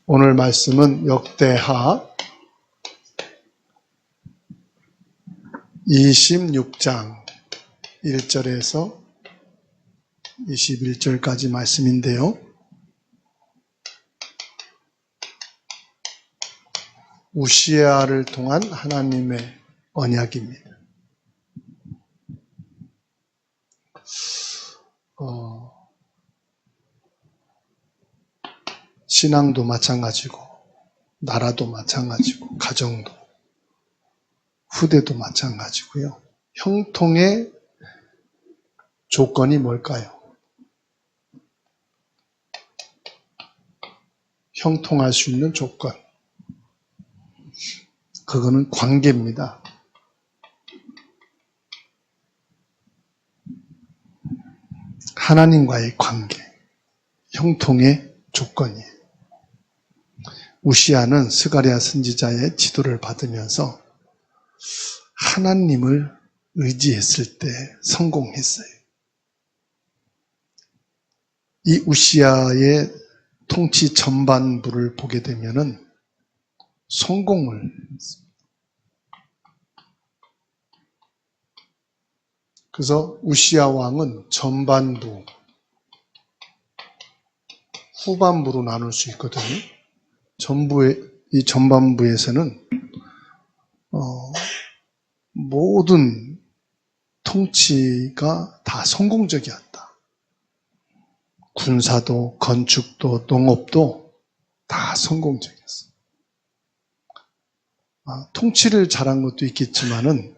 오늘 말씀은 역대하 26장 1절에서 21절까지 말씀인데요. 우시야를 통한 하나님의 언약입니다. 신앙도 마찬가지고 나라도 마찬가지고 가정도 후대도 마찬가지고요. 형통의 조건이 뭘까요? 형통할 수 있는 조건. 그거는 관계입니다. 하나님과의 관계. 형통의 조건이에요. 우시야는 스가랴 선지자의 지도를 받으면서 하나님을 의지했을 때 성공했어요. 이 우시야의 통치 전반부를 보게 되면은 성공을 했습니다. 그래서 우시야 왕은 전반부, 후반부로 나눌 수 있거든요. 이 전반부에서는 모든 통치가 다 성공적이었다. 군사도, 건축도, 농업도 다 성공적이었어요. 통치를 잘한 것도 있겠지만은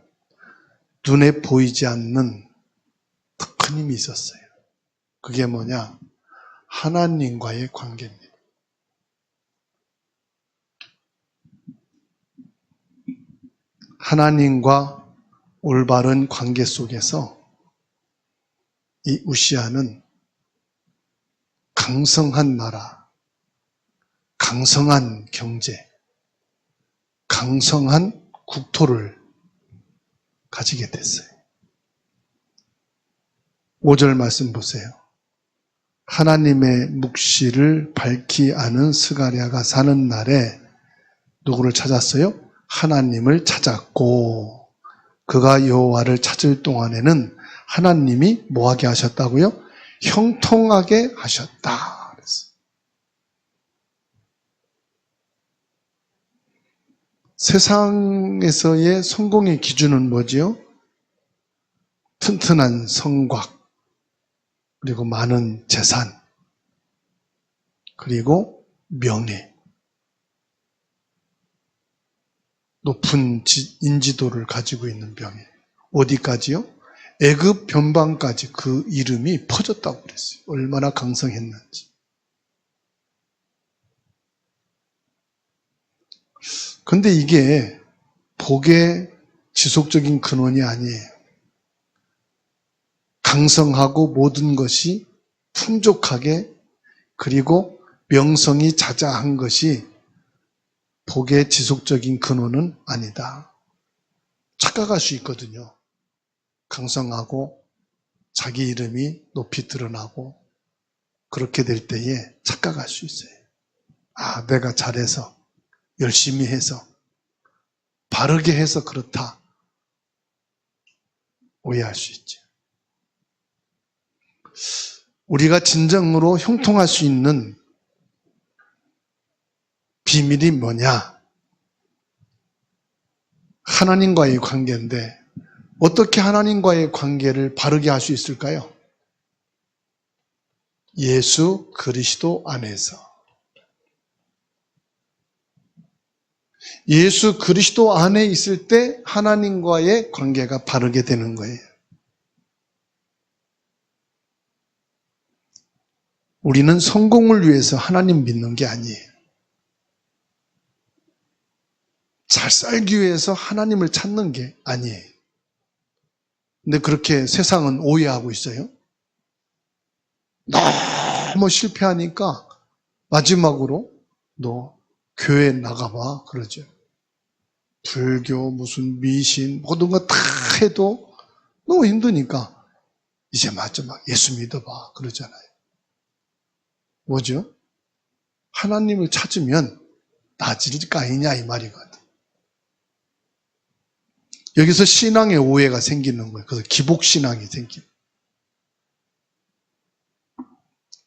눈에 보이지 않는 더 큰 힘이 있었어요. 그게 뭐냐? 하나님과의 관계입니다. 하나님과 올바른 관계 속에서 이 우시야는 강성한 나라, 강성한 경제, 강성한 국토를 가지게 됐어요. 5절 말씀 보세요. 하나님의 묵시를 밝히 아는 스가랴가 사는 날에 누구를 찾았어요? 하나님을 찾았고, 그가 여호와를 찾을 동안에는 하나님이 뭐하게 하셨다고요? 형통하게 하셨다. 그랬어요. 세상에서의 성공의 기준은 뭐지요? 튼튼한 성곽, 그리고 많은 재산, 그리고 명예, 높은 인지도를 가지고 있는 명예. 어디까지요? 애굽 변방까지 그 이름이 퍼졌다고 그랬어요. 얼마나 강성했는지. 그런데 이게 복의 지속적인 근원이 아니에요. 강성하고 모든 것이 풍족하게 그리고 명성이 자자한 것이 복의 지속적인 근원은 아니다. 착각할 수 있거든요. 강성하고 자기 이름이 높이 드러나고 그렇게 될 때에 착각할 수 있어요. 내가 잘해서 열심히 해서 바르게 해서 그렇다. 오해할 수 있죠. 우리가 진정으로 형통할 수 있는 비밀이 뭐냐? 하나님과의 관계인데 어떻게 하나님과의 관계를 바르게 할 수 있을까요? 예수 그리스도 안에서. 예수 그리스도 안에 있을 때 하나님과의 관계가 바르게 되는 거예요. 우리는 성공을 위해서 하나님 믿는 게 아니에요. 잘 살기 위해서 하나님을 찾는 게 아니에요. 근데 그렇게 세상은 오해하고 있어요. 너무 실패하니까 마지막으로 너 교회 나가봐 그러죠. 불교 무슨 미신 모든 거 다 해도 너무 힘드니까 이제 마지막 예수 믿어봐 그러잖아요. 뭐죠? 하나님을 찾으면 나아질 거 아니냐 이 말이거든. 여기서 신앙의 오해가 생기는 거예요. 그래서 기복신앙이 생기는 거예요.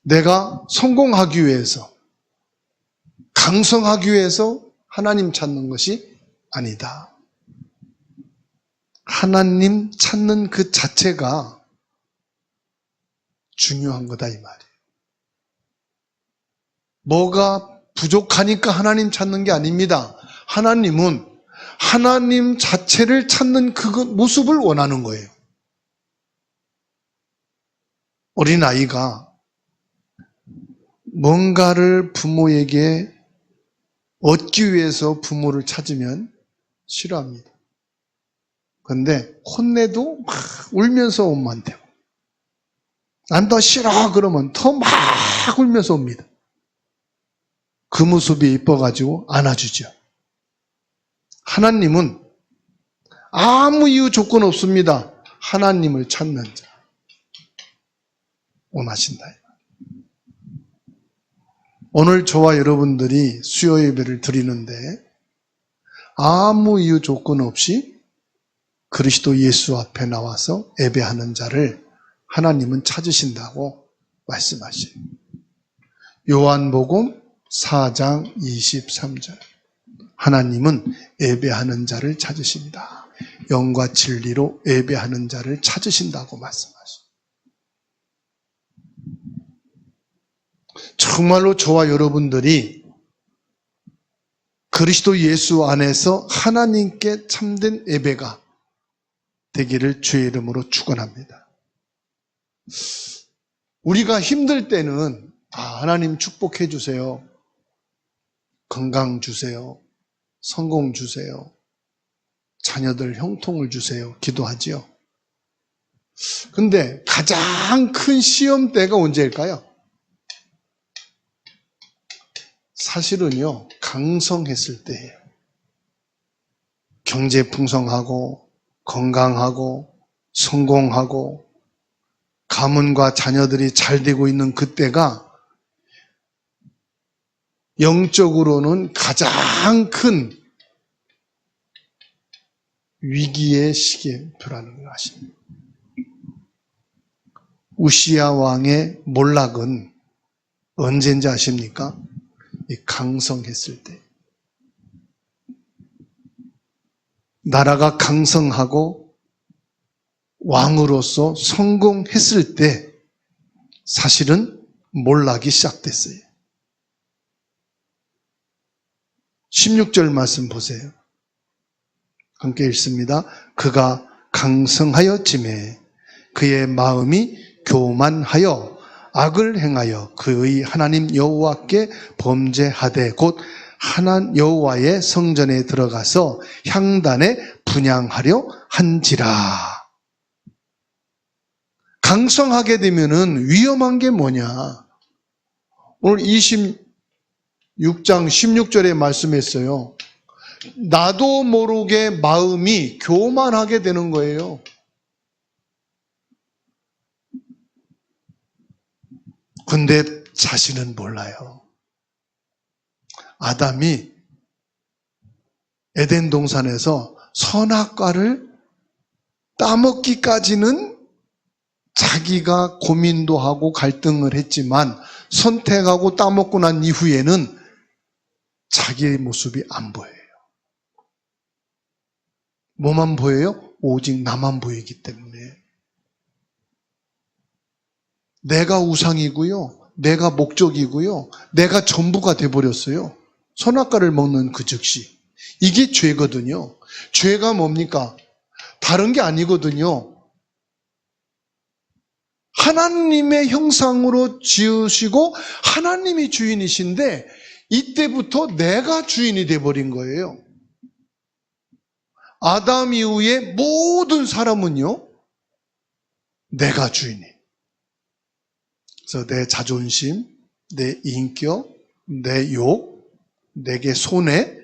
내가 성공하기 위해서, 강성하기 위해서 하나님 찾는 것이 아니다. 하나님 찾는 그 자체가 중요한 거다 이 말이에요. 뭐가 부족하니까 하나님 찾는 게 아닙니다. 하나님은 하나님 자체를 찾는 그 모습을 원하는 거예요. 어린아이가 뭔가를 부모에게 얻기 위해서 부모를 찾으면 싫어합니다. 그런데 혼내도 막 울면서 오면 돼요. 난 더 싫어 그러면 더 막 울면서 옵니다. 그 모습이 이뻐가지고 안아주죠. 하나님은 아무 이유 조건 없습니다. 하나님을 찾는 자 원하신다. 오늘 저와 여러분들이 수요 예배를 드리는데 아무 이유 조건 없이 그리스도 예수 앞에 나와서 예배하는 자를 하나님은 찾으신다고 말씀하셔요. 요한복음 4장 23절. 하나님은 예배하는 자를 찾으신다. 영과 진리로 예배하는 자를 찾으신다고 말씀하셔요. 정말로 저와 여러분들이 그리스도 예수 안에서 하나님께 참된 예배가 되기를 주의 이름으로 축원합니다. 우리가 힘들 때는 하나님 축복해 주세요. 건강 주세요. 성공 주세요. 자녀들 형통을 주세요. 기도하지요. 근데 가장 큰 시험 때가 언제일까요? 사실은요, 강성했을 때예요. 경제 풍성하고 건강하고 성공하고 가문과 자녀들이 잘 되고 있는 그때가 영적으로는 가장 큰 위기의 시기표라는 걸 아십니다. 우시야 왕의 몰락은 언제인지 아십니까? 강성했을 때. 나라가 강성하고 왕으로서 성공했을 때 사실은 몰락이 시작됐어요. 16절 말씀 보세요. 함께 읽습니다. 그가 강성하였지매 그의 마음이 교만하여 악을 행하여 그의 하나님 여호와께 범죄하되 곧 하나님 여호와의 성전에 들어가서 향단에 분향하려 한지라. 강성하게 되면은 위험한 게 뭐냐? 오늘 26장 16절에 말씀했어요. 나도 모르게 마음이 교만하게 되는 거예요. 근데 자신은 몰라요. 아담이 에덴 동산에서 선악과를 따먹기까지는 자기가 고민도 하고 갈등을 했지만 선택하고 따먹고 난 이후에는 자기의 모습이 안 보여요. 뭐만 보여요? 오직 나만 보이기 때문에. 내가 우상이고요. 내가 목적이고요. 내가 전부가 돼버렸어요. 선악과를 먹는 그 즉시. 이게 죄거든요. 죄가 뭡니까? 다른 게 아니거든요. 하나님의 형상으로 지으시고 하나님이 주인이신데 이때부터 내가 주인이 돼버린 거예요. 아담 이후에 모든 사람은요, 내가 주인이에요. 그래서 내 자존심, 내 인격, 내 욕, 내게 손해,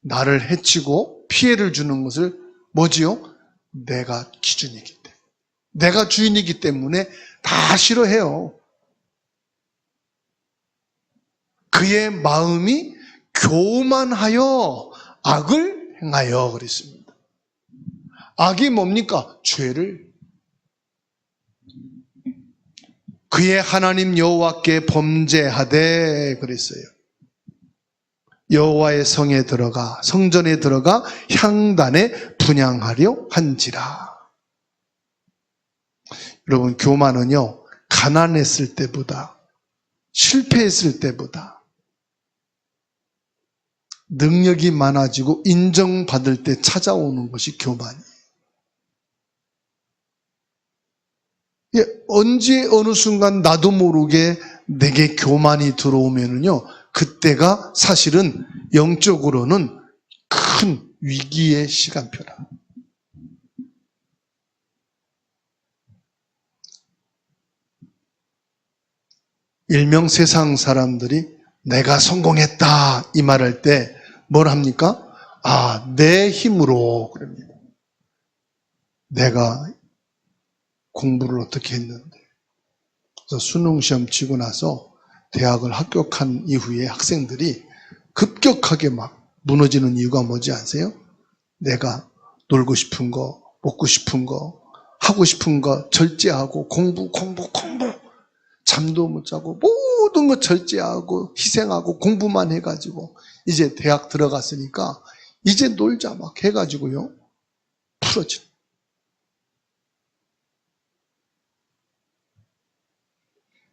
나를 해치고 피해를 주는 것을 뭐지요? 내가 기준이기 때문에. 내가 주인이기 때문에 다 싫어해요. 그 그의 마음이 교만하여 악을 행하여 그랬습니다. 악이 뭡니까? 죄를. 그의 하나님 여호와께 범죄하되 그랬어요. 여호와의 성에 들어가, 성전에 들어가 향단에 분향하려 한지라. 여러분, 교만은요, 가난했을 때보다, 실패했을 때보다, 능력이 많아지고 인정받을 때 찾아오는 것이 교만이에요. 언제 어느 순간 나도 모르게 내게 교만이 들어오면은요, 그때가 사실은 영적으로는 큰 위기의 시간표라. 일명 세상 사람들이 내가 성공했다 이 말할 때 뭘 합니까? 아, 내 힘으로 그럽니다. 내가 공부를 어떻게 했는데. 그래서 수능 시험 치고 나서 대학을 합격한 이후에 학생들이 급격하게 막 무너지는 이유가 뭔지 아세요? 내가 놀고 싶은 거, 먹고 싶은 거, 하고 싶은 거 절제하고 공부. 잠도 못 자고 모든 거 절제하고 희생하고 공부만 해가지고 이제 대학 들어갔으니까 이제 놀자 막 해가지고요. 풀어져.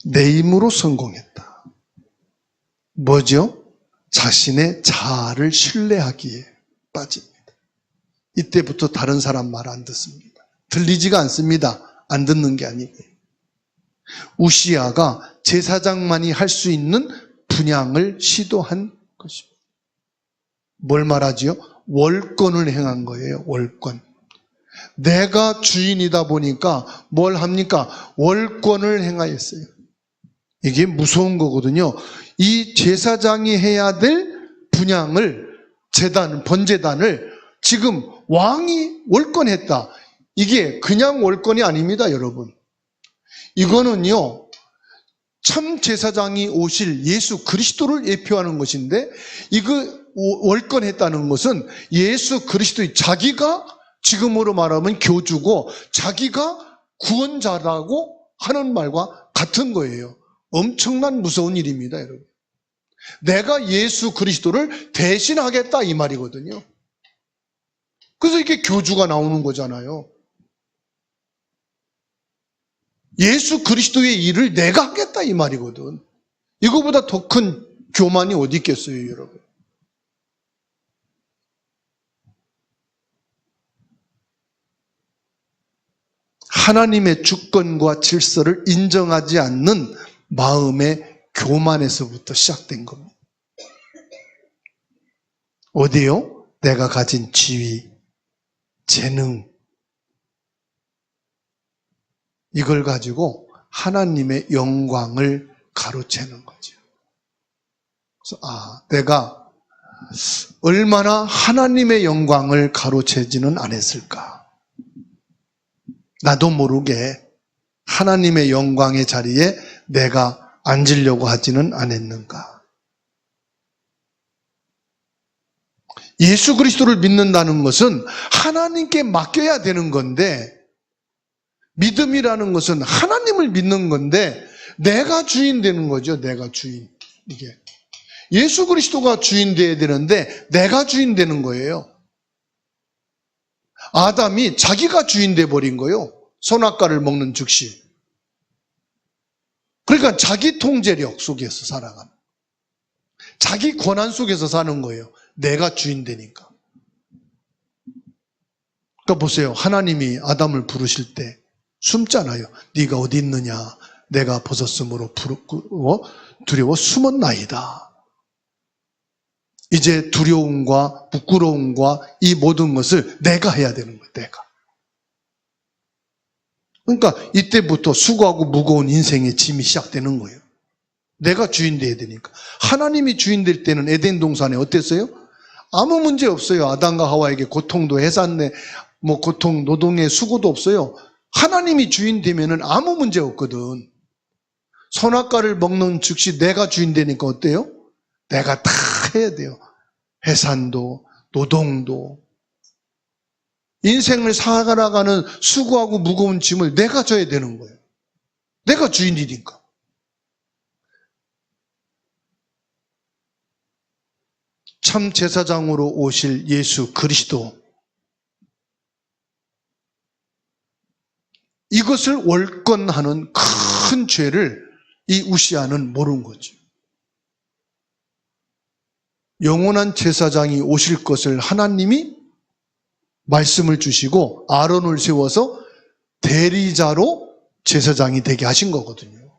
내 힘으로 성공했다. 뭐죠? 자신의 자아를 신뢰하기에 빠집니다. 이때부터 다른 사람 말 안 듣습니다. 들리지가 않습니다. 안 듣는 게 아니고. 우시아가 제사장만이 할 수 있는 분향을 시도한 것입니다. 뭘 말하지요? 월권을 행한 거예요. 월권. 내가 주인이다 보니까 뭘 합니까? 월권을 행하였어요. 이게 무서운 거거든요. 이 제사장이 해야 될 분향을, 번제단을 지금 왕이 월권했다. 이게 그냥 월권이 아닙니다, 여러분. 이거는요, 참 제사장이 오실 예수 그리스도를 예표하는 것인데, 이거 월권했다는 것은 예수 그리스도의 자기가 지금으로 말하면 교주고 자기가 구원자라고 하는 말과 같은 거예요. 엄청난 무서운 일입니다, 여러분. 내가 예수 그리스도를 대신하겠다 이 말이거든요. 그래서 이게 교주가 나오는 거잖아요. 예수 그리스도의 일을 내가 하겠다 이 말이거든. 이거보다 더 큰 교만이 어디 있겠어요, 여러분. 하나님의 주권과 질서를 인정하지 않는 마음의 교만에서부터 시작된 겁니다. 어디요? 내가 가진 지위, 재능, 이걸 가지고 하나님의 영광을 가로채는 거죠. 그래서 내가 얼마나 하나님의 영광을 가로채지는 않았을까. 나도 모르게 하나님의 영광의 자리에 내가 앉으려고 하지는 않았는가. 예수 그리스도를 믿는다는 것은 하나님께 맡겨야 되는 건데, 믿음이라는 것은 하나님을 믿는 건데 내가 주인 되는 거죠. 내가 주인. 이게 예수 그리스도가 주인 되어야 되는데 내가 주인 되는 거예요. 아담이 자기가 주인 돼 버린 거예요. 선악과를 먹는 즉시. 그러니까 자기 통제력 속에서 살아가는, 자기 권한 속에서 사는 거예요. 내가 주인 되니까. 그러니까 보세요. 하나님이 아담을 부르실 때 숨잖아요. 네가 어디 있느냐? 내가 벗었으므로 두려워 숨었나이다. 이제 두려움과 부끄러움과 이 모든 것을 내가 해야 되는 거예요. 내가. 그러니까 이때부터 수고하고 무거운 인생의 짐이 시작되는 거예요. 내가 주인 돼야 되니까. 하나님이 주인 될 때는 에덴 동산에 어땠어요? 아무 문제 없어요. 아담과 하와에게 고통도 해산네, 고통, 노동의 수고도 없어요. 하나님이 주인 되면은 아무 문제 없거든. 선악과를 먹는 즉시 내가 주인 되니까 어때요? 내가 다 해야 돼요. 해산도, 노동도. 인생을 살아가는 수고하고 무거운 짐을 내가 져야 되는 거예요. 내가 주인이니까. 참 제사장으로 오실 예수 그리스도, 이것을 월권하는 큰 죄를 이 우시아는 모르는 거죠. 영원한 제사장이 오실 것을 하나님이 말씀을 주시고 아론을 세워서 대리자로 제사장이 되게 하신 거거든요.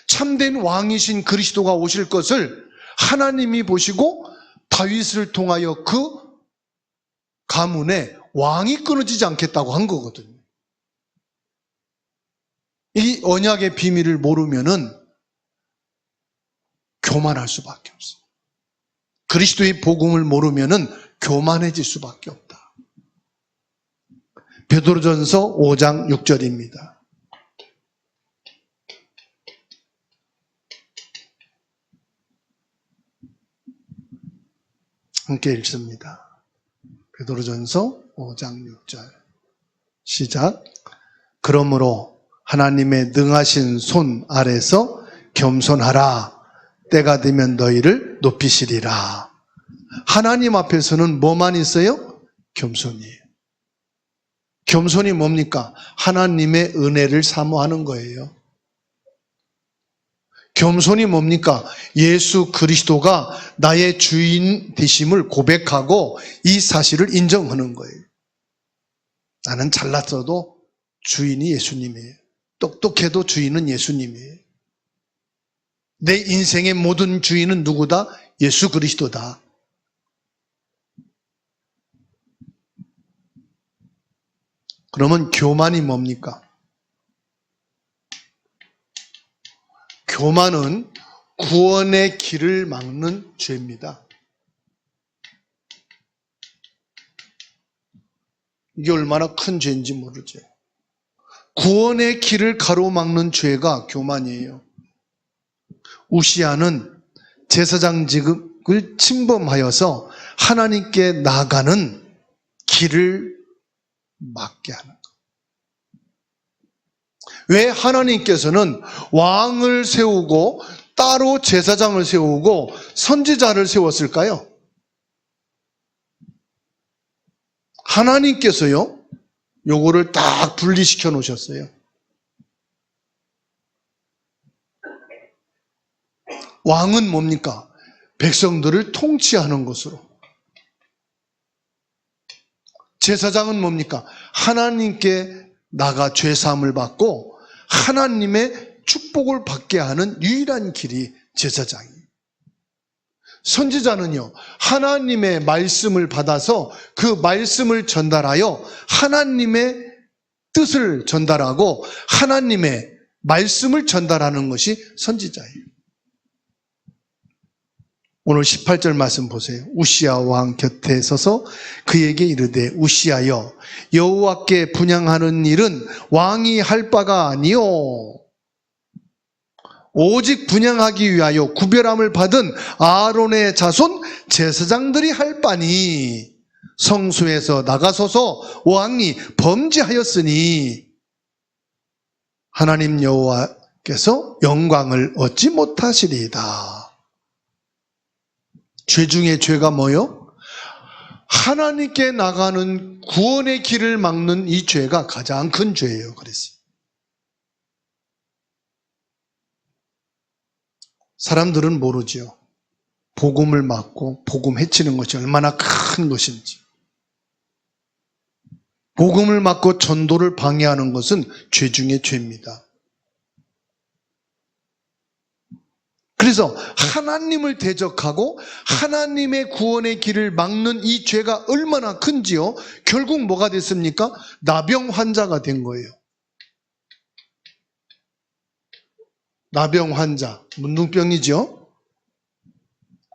참된 왕이신 그리스도가 오실 것을 하나님이 보시고 다윗을 통하여 그 가문에 왕이 끊어지지 않겠다고 한 거거든요. 이 언약의 비밀을 모르면은 교만할 수밖에 없어요. 그리스도의 복음을 모르면은 교만해질 수밖에 없다. 베드로전서 5장 6절입니다. 함께 읽습니다. 베드로전서 5장 6절 시작. 그러므로 하나님의 능하신 손 아래서 겸손하라. 때가 되면 너희를 높이시리라. 하나님 앞에서는 뭐만 있어요? 겸손이에요. 겸손이 뭡니까? 하나님의 은혜를 사모하는 거예요. 겸손이 뭡니까? 예수 그리스도가 나의 주인 되심을 고백하고 이 사실을 인정하는 거예요. 나는 잘났어도 주인이 예수님이에요. 똑똑해도 주인은 예수님이에요. 내 인생의 모든 주인은 누구다? 예수 그리스도다. 그러면 교만이 뭡니까? 교만은 구원의 길을 막는 죄입니다. 이게 얼마나 큰 죄인지 모르죠. 구원의 길을 가로막는 죄가 교만이에요. 우시아는 제사장직을 침범하여서 하나님께 나가는 길을 막게 하는 거예요. 왜 하나님께서는 왕을 세우고 따로 제사장을 세우고 선지자를 세웠을까요? 하나님께서요, 요거를 딱 분리시켜 놓으셨어요. 왕은 뭡니까? 백성들을 통치하는 것으로. 제사장은 뭡니까? 하나님께 나가 죄사함을 받고 하나님의 축복을 받게 하는 유일한 길이 제사장이에요. 선지자는요, 하나님의 말씀을 받아서 그 말씀을 전달하여 하나님의 뜻을 전달하고 하나님의 말씀을 전달하는 것이 선지자예요. 오늘 18절 말씀 보세요. 우시아 왕 곁에 서서 그에게 이르되 우시아여, 여호와께 분향하는 일은 왕이 할 바가 아니요 오직 분향하기 위하여 구별함을 받은 아론의 자손 제사장들이 할 바니 성소에서 나가소서. 왕이 범죄하였으니 하나님 여호와께서 영광을 얻지 못하시리이다. 죄 중에 죄가 뭐요? 하나님께 나가는 구원의 길을 막는 이 죄가 가장 큰 죄예요. 그래서 사람들은 모르죠. 복음을 막고 복음 해치는 것이 얼마나 큰 것인지. 복음을 막고 전도를 방해하는 것은 죄 중에 죄입니다. 그래서 하나님을 대적하고 하나님의 구원의 길을 막는 이 죄가 얼마나 큰지요. 결국 뭐가 됐습니까? 나병 환자가 된 거예요. 나병 환자, 문둥병이죠.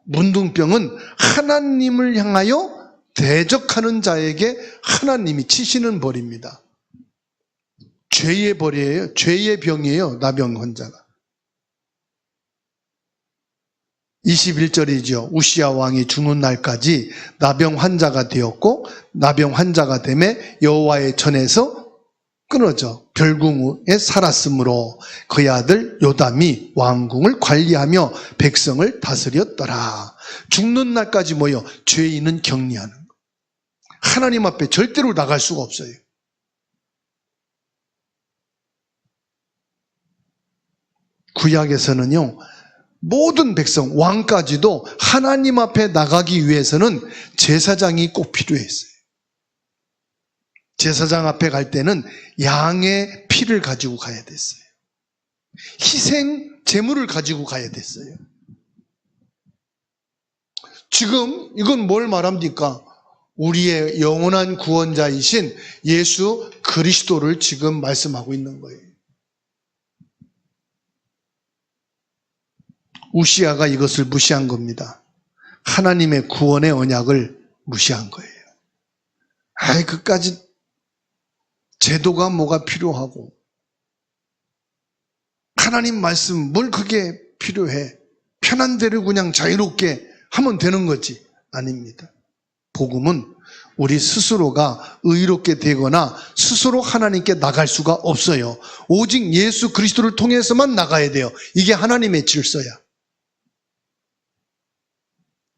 문둥병은 하나님을 향하여 대적하는 자에게 하나님이 치시는 벌입니다. 죄의 벌이에요. 죄의 병이에요. 나병 환자가. 21절이죠. 우시야 왕이 죽는 날까지 나병 환자가 되었고 나병 환자가 되매 여호와의 전에서 끊어져 별궁에 살았으므로 그의 아들 요담이 왕궁을 관리하며 백성을 다스렸더라. 죽는 날까지 뭐요? 죄인은 격리하는 거. 하나님 앞에 절대로 나갈 수가 없어요. 구약에서는요, 모든 백성, 왕까지도 하나님 앞에 나가기 위해서는 제사장이 꼭 필요했어요. 제사장 앞에 갈 때는 양의 피를 가지고 가야 됐어요. 희생 제물을 가지고 가야 됐어요. 지금 이건 뭘 말합니까? 우리의 영원한 구원자이신 예수 그리스도를 지금 말씀하고 있는 거예요. 우시아가 이것을 무시한 겁니다. 하나님의 구원의 언약을 무시한 거예요. 그까지 제도가 뭐가 필요하고 하나님 말씀 뭘 그게 필요해. 편한 대로 그냥 자유롭게 하면 되는 거지. 아닙니다. 복음은 우리 스스로가 의롭게 되거나 스스로 하나님께 나갈 수가 없어요. 오직 예수 그리스도를 통해서만 나가야 돼요. 이게 하나님의 질서야.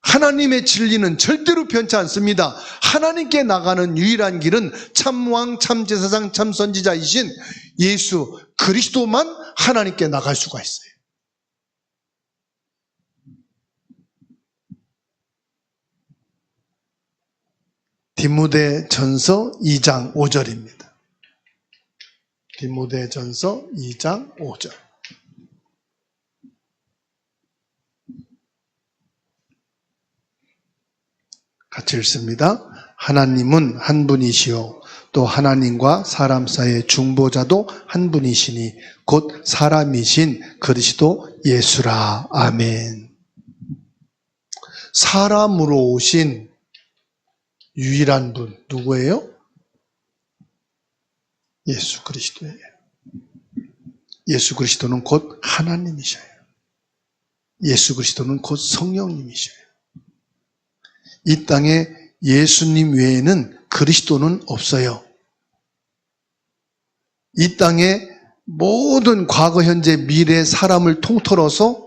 하나님의 진리는 절대로 변치 않습니다. 하나님께 나가는 유일한 길은 참왕, 참제사장, 참선지자이신 예수 그리스도만 하나님께 나갈 수가 있어요. 디모데전서 2장 5절입니다. 디모데전서 2장 5절. 같이 읽습니다. 하나님은 한 분이시요 또 하나님과 사람 사이의 중보자도 한 분이시니 곧 사람이신 그리스도 예수라. 아멘. 사람으로 오신 유일한 분 누구예요? 예수 그리스도예요. 예수 그리스도는 곧 하나님이셔요. 예수 그리스도는 곧 성령님이셔요. 이 땅에 예수님 외에는 그리스도는 없어요. 이 땅에 모든 과거, 현재, 미래 사람을 통틀어서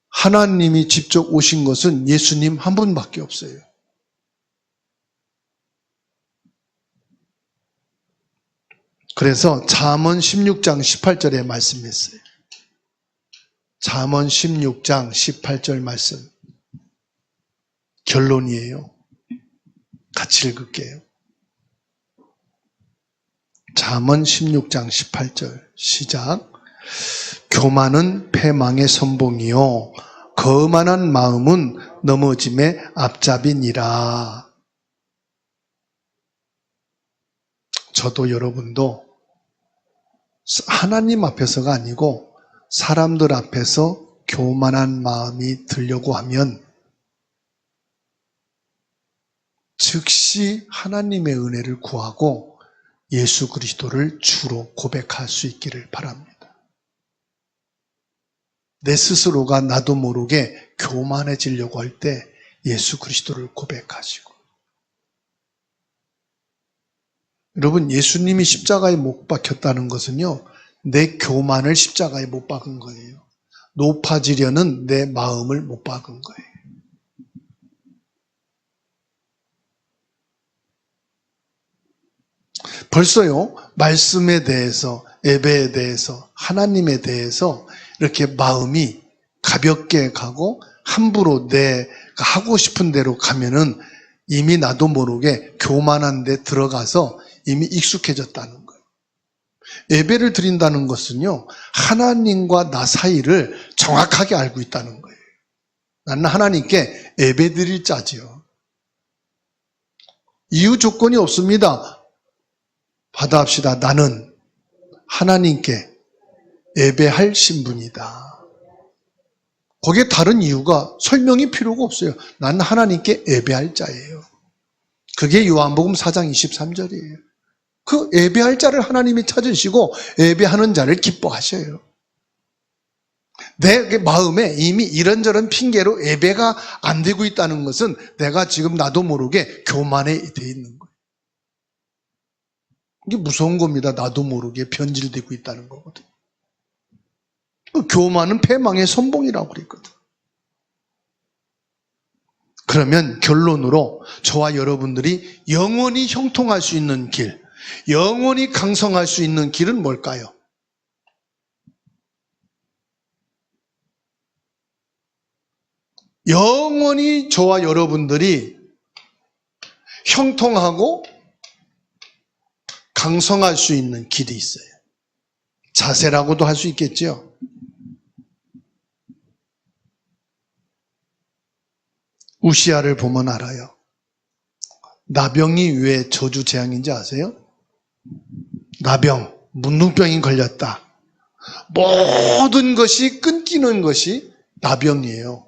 하나님이 직접 오신 것은 예수님 한 분밖에 없어요. 그래서 잠언 16장 18절에 말씀했어요. 잠언 16장 18절 말씀. 결론이에요. 같이 읽을게요. 잠언 16장 18절 시작. 교만은 패망의 선봉이요 거만한 마음은 넘어짐의 앞잡이니라. 저도 여러분도 하나님 앞에서가 아니고 사람들 앞에서 교만한 마음이 들려고 하면 즉시 하나님의 은혜를 구하고 예수 그리스도를 주로 고백할 수 있기를 바랍니다. 내 스스로가 나도 모르게 교만해지려고 할 때 예수 그리스도를 고백하시고, 여러분 예수님이 십자가에 못 박혔다는 것은요 내 교만을 십자가에 못 박은 거예요. 높아지려는 내 마음을 못 박은 거예요. 벌써요 말씀에 대해서, 예배에 대해서, 하나님에 대해서 이렇게 마음이 가볍게 가고 함부로 내가 하고 싶은 대로 가면은 이미 나도 모르게 교만한 데 들어가서 이미 익숙해졌다는 거예요. 예배를 드린다는 것은요 하나님과 나 사이를 정확하게 알고 있다는 거예요. 나는 하나님께 예배 드릴 자지요. 이유 조건이 없습니다. 받아합시다. 나는 하나님께 예배할 신분이다. 거기에 다른 이유가 설명이 필요가 없어요. 나는 하나님께 예배할 자예요. 그게 요한복음 4장 23절이에요. 그 예배할 자를 하나님이 찾으시고 예배하는 자를 기뻐하셔요. 내 마음에 이미 이런저런 핑계로 예배가 안 되고 있다는 것은 내가 지금 나도 모르게 교만에 돼 있는 거예요. 이게 무서운 겁니다. 나도 모르게 변질되고 있다는 거거든. 교만은 패망의 선봉이라고 그랬거든. 그러면 결론으로 저와 여러분들이 영원히 형통할 수 있는 길, 영원히 강성할 수 있는 길은 뭘까요? 영원히 저와 여러분들이 형통하고 강성할 수 있는 길이 있어요. 자세라고도 할 수 있겠죠. 우시아를 보면 알아요. 나병이 왜 저주재앙인지 아세요? 나병, 문둥병이 걸렸다. 모든 것이 끊기는 것이 나병이에요.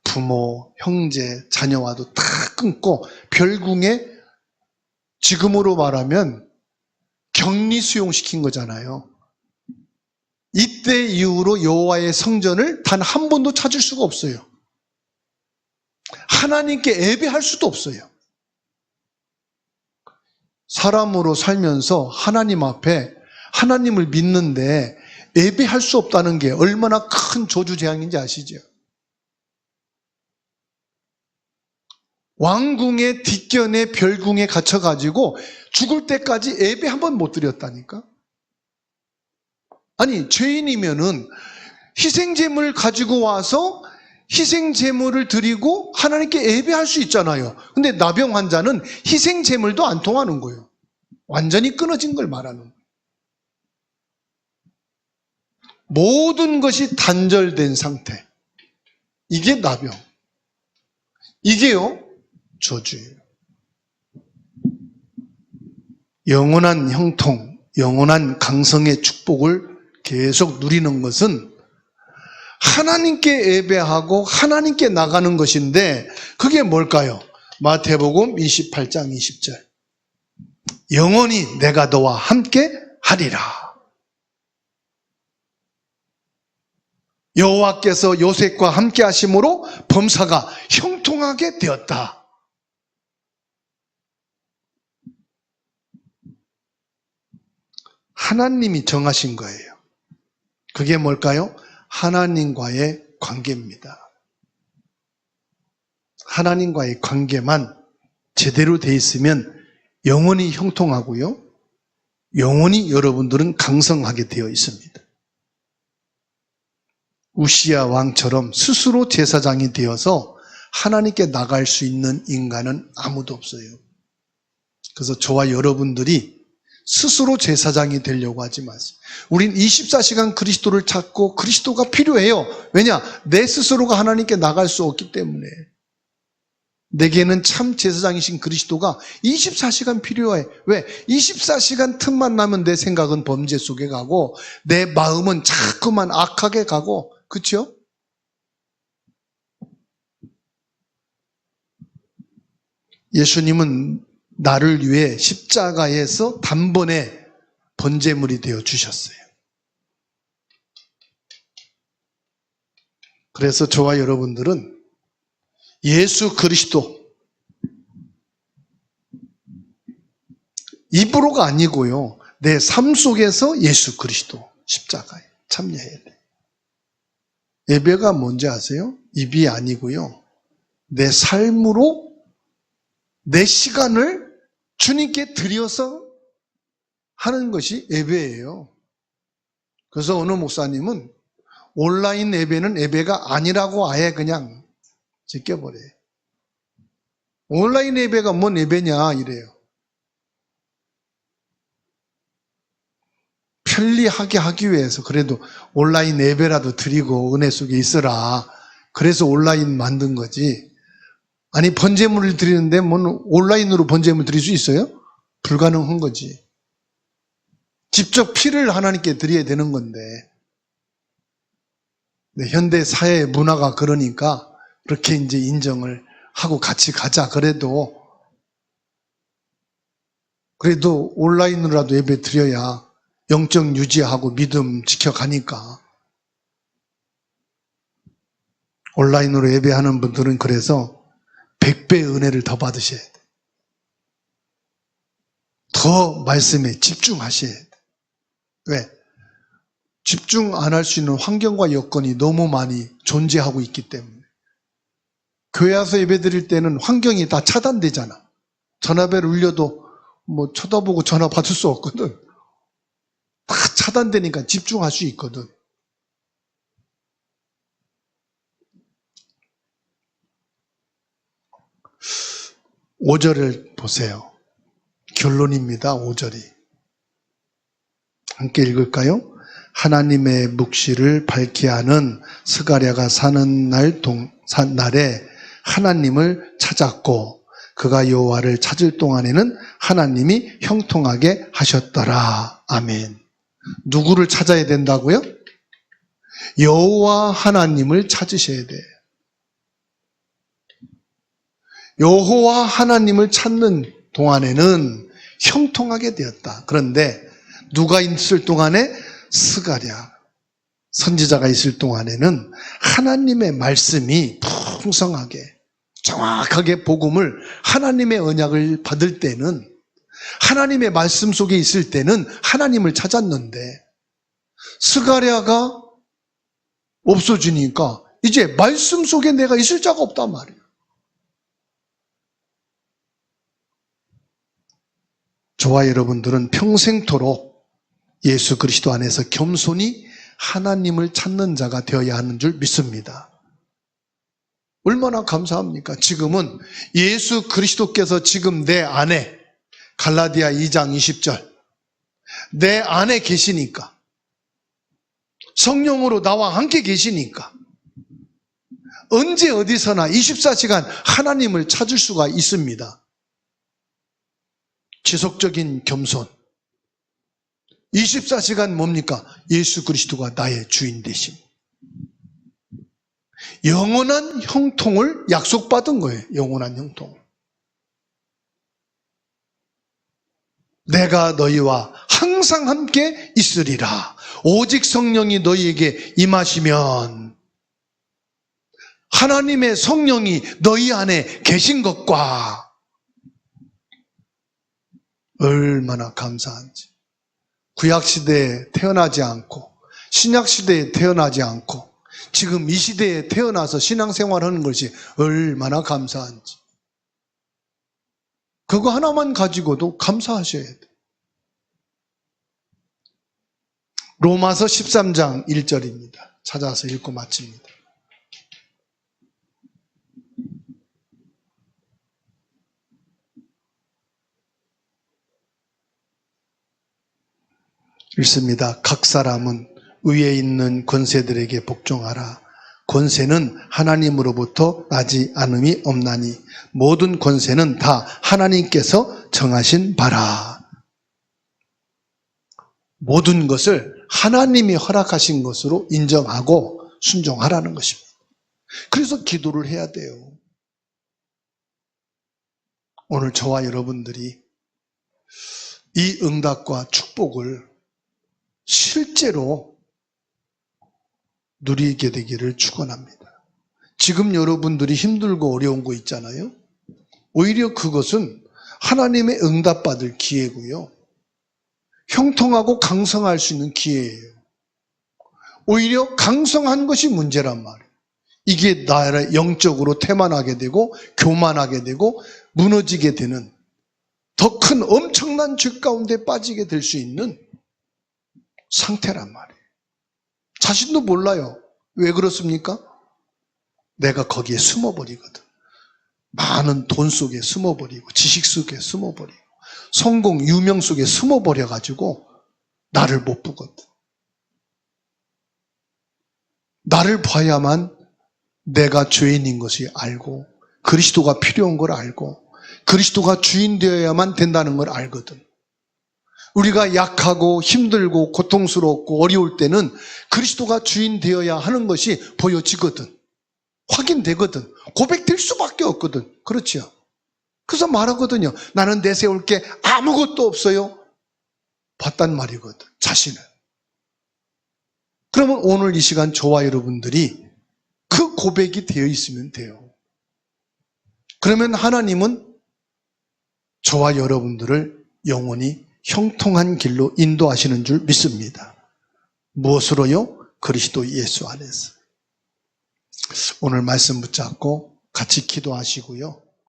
부모, 형제, 자녀와도 다 끊고 결국에 지금으로 말하면 격리 수용시킨 거잖아요. 이때 이후로 여호와의 성전을 단 한 번도 찾을 수가 없어요. 하나님께 예배할 수도 없어요. 사람으로 살면서 하나님 앞에 하나님을 믿는데 예배할 수 없다는 게 얼마나 큰 저주재앙인지 아시죠? 왕궁의 뒷견에 별궁에 갇혀가지고 죽을 때까지 예배 한 번 못 드렸다니까? 아니, 죄인이면은 희생제물 가지고 와서 희생제물을 드리고 하나님께 예배할 수 있잖아요. 근데 나병 환자는 희생제물도 안 통하는 거예요. 완전히 끊어진 걸 말하는 거예요. 모든 것이 단절된 상태. 이게 나병. 이게요, 저주예요. 영원한 형통, 영원한 강성의 축복을 계속 누리는 것은 하나님께 예배하고 하나님께 나가는 것인데 그게 뭘까요? 마태복음 28장 20절. 영원히 내가 너와 함께 하리라. 여호와께서 요셉과 함께 하심으로 범사가 형통하게 되었다. 하나님이 정하신 거예요. 그게 뭘까요? 하나님과의 관계입니다. 하나님과의 관계만 제대로 돼 있으면 영원히 형통하고요. 영원히 여러분들은 강성하게 되어 있습니다. 우시야 왕처럼 스스로 제사장이 되어서 하나님께 나갈 수 있는 인간은 아무도 없어요. 그래서 저와 여러분들이 스스로 제사장이 되려고 하지 마세요. 우린 24시간 그리스도를 찾고 그리스도가 필요해요. 왜냐? 내 스스로가 하나님께 나갈 수 없기 때문에. 내게는 참 제사장이신 그리스도가 24시간 필요해. 왜? 24시간 틈만 나면 내 생각은 범죄 속에 가고 내 마음은 자꾸만 악하게 가고, 그렇죠? 예수님은 나를 위해 십자가에서 단번에 번제물이 되어 주셨어요. 그래서 저와 여러분들은 예수 그리스도, 입으로가 아니고요, 내 삶 속에서 예수 그리스도 십자가에 참여해야 돼요. 예배가 뭔지 아세요? 입이 아니고요, 내 삶으로 내 시간을 주님께 드려서 하는 것이 예배예요. 그래서 어느 목사님은 온라인 예배는 예배가 아니라고 아예 그냥 제껴버려요. 온라인 예배가 뭔 예배냐 이래요. 편리하게 하기 위해서 그래도 온라인 예배라도 드리고 은혜 속에 있어라. 그래서 온라인 만든 거지. 아니, 번제물을 드리는데 뭔 온라인으로 번제물 드릴 수 있어요? 불가능한 거지. 직접 피를 하나님께 드려야 되는 건데. 네, 현대 사회의 문화가 그러니까 그렇게 이제 인정을 하고 같이 가자. 그래도 온라인으로라도 예배 드려야 영적 유지하고 믿음 지켜가니까. 온라인으로 예배하는 분들은 그래서 100배의 은혜를 더 받으셔야 돼. 더 말씀에 집중하셔야 돼. 왜? 집중 안 할 수 있는 환경과 여건이 너무 많이 존재하고 있기 때문에. 교회 와서 예배 드릴 때는 환경이 다 차단되잖아. 전화벨 울려도 뭐 쳐다보고 전화 받을 수 없거든. 다 차단되니까 집중할 수 있거든. (5절을) 보세요. 결론입니다. 5절이. 함께 읽을까요? 하나님의 묵시를 밝게 하는 스가랴가 사는 날에 하나님을 찾았고 그가 여호와를 찾을 동안에는 하나님이 형통하게 하셨더라. 아멘. 누구를 찾아야 된다고요? 여호와 하나님을 찾으셔야 돼요. 여호와 하나님을 찾는 동안에는 형통하게 되었다. 그런데 누가 있을 동안에? 스가랴 선지자가 있을 동안에는 하나님의 말씀이 풍성하게 정확하게 복음을 하나님의 언약을 받을 때는 하나님의 말씀 속에 있을 때는 하나님을 찾았는데 스가랴가 없어지니까 이제 말씀 속에 내가 있을 자가 없단 말이에요. 저와 여러분들은 평생토록 예수 그리스도 안에서 겸손히 하나님을 찾는 자가 되어야 하는 줄 믿습니다. 얼마나 감사합니까? 지금은 예수 그리스도께서 지금 내 안에 갈라디아 2장 20절 내 안에 계시니까 성령으로 나와 함께 계시니까 언제 어디서나 24시간 하나님을 찾을 수가 있습니다. 지속적인 겸손 24시간 뭡니까? 예수 그리스도가 나의 주인 되심. 영원한 형통을 약속받은 거예요. 영원한 형통. 내가 너희와 항상 함께 있으리라. 오직 성령이 너희에게 임하시면 하나님의 성령이 너희 안에 계신 것과 얼마나 감사한지. 구약시대에 태어나지 않고 신약시대에 태어나지 않고 지금 이 시대에 태어나서 신앙생활하는 것이 얼마나 감사한지. 그거 하나만 가지고도 감사하셔야 돼요. 로마서 13장 1절입니다. 찾아서 읽고 마칩니다. 읽습니다. 각 사람은 위에 있는 권세들에게 복종하라. 권세는 하나님으로부터 나지 않음이 없나니 모든 권세는 다 하나님께서 정하신 바라. 모든 것을 하나님이 허락하신 것으로 인정하고 순종하라는 것입니다. 그래서 기도를 해야 돼요. 오늘 저와 여러분들이 이 응답과 축복을 실제로 누리게 되기를 축원합니다. 지금 여러분들이 힘들고 어려운 거 있잖아요. 오히려 그것은 하나님의 응답받을 기회고요. 형통하고 강성할 수 있는 기회예요. 오히려 강성한 것이 문제란 말이에요. 이게 나를 영적으로 태만하게 되고 교만하게 되고 무너지게 되는 더 큰 엄청난 죄 가운데 빠지게 될 수 있는 상태란 말이에요. 자신도 몰라요. 왜 그렇습니까? 내가 거기에 숨어버리거든. 많은 돈 속에 숨어버리고 지식 속에 숨어버리고 성공, 유명 속에 숨어버려가지고 나를 못 보거든. 나를 봐야만 내가 죄인인 것을 알고 그리스도가 필요한 걸 알고 그리스도가 주인 되어야만 된다는 걸 알거든. 우리가 약하고 힘들고 고통스럽고 어려울 때는 그리스도가 주인 되어야 하는 것이 보여지거든. 확인되거든. 고백될 수밖에 없거든. 그렇죠? 그래서 말하거든요. 나는 내세울 게 아무것도 없어요. 봤단 말이거든. 자신을. 그러면 오늘 이 시간 저와 여러분들이 그 고백이 되어 있으면 돼요. 그러면 하나님은 저와 여러분들을 영원히 형통한 길로 인도하시는 줄 믿습니다. 무엇으로요? 그리스도 예수 안에서. 오늘 말씀 붙잡고 같이 기도하시고요.